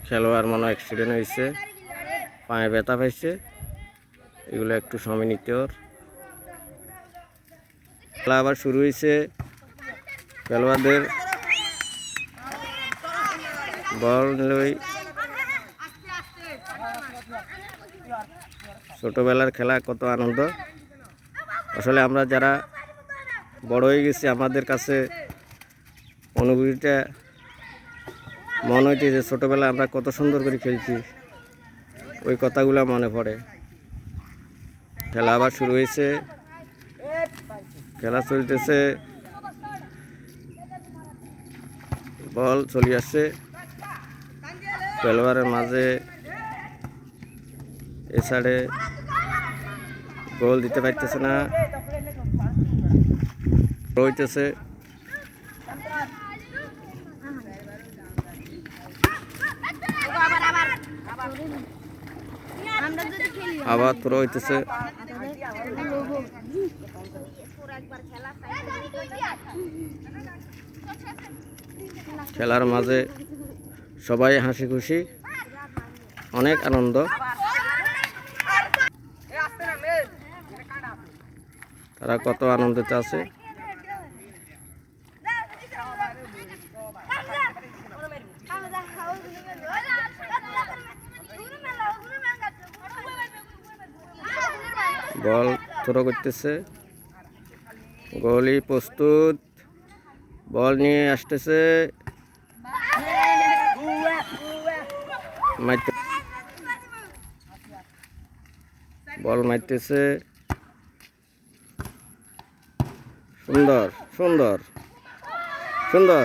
খেলোয়াড় মনে অ্যাক্সিডেন্ট হয়েছে, পায়ে ব্যথা পাইছে, এগুলো একটু সময় নিতে ওর। খেলা আবার শুরু হয়েছে, খেলোয়াড়দের বল নিলই। ছোটবেলার খেলা কত আনন্দ, আসলে আমরা যারা বড় হয়ে গেছি আমাদের কাছে অনুভূতিটা মনে হইতে যে ছোটবেলায় আমরা কত সুন্দর করে খেলছি, ওই কথাগুলো মনে পড়ে। খেলা আবার শুরু হয়েছে, খেলা চলতেছে, বল চলে আসছে খেলোয়াড়ের মাঝে, এ সাইডে গোল দিতে পারতেছে না, হইতেছে। আবার থ্রো হইতেছে, খেলার মাঝে সবাই হাসি খুশি, অনেক আনন্দ। তারা কত আনন্দিত আছে। বল থ্রো করতেছে, গোলি প্রস্তুত, বল নিয়ে আসতেছে, বল মারতেছে, সুন্দর সুন্দর সুন্দর।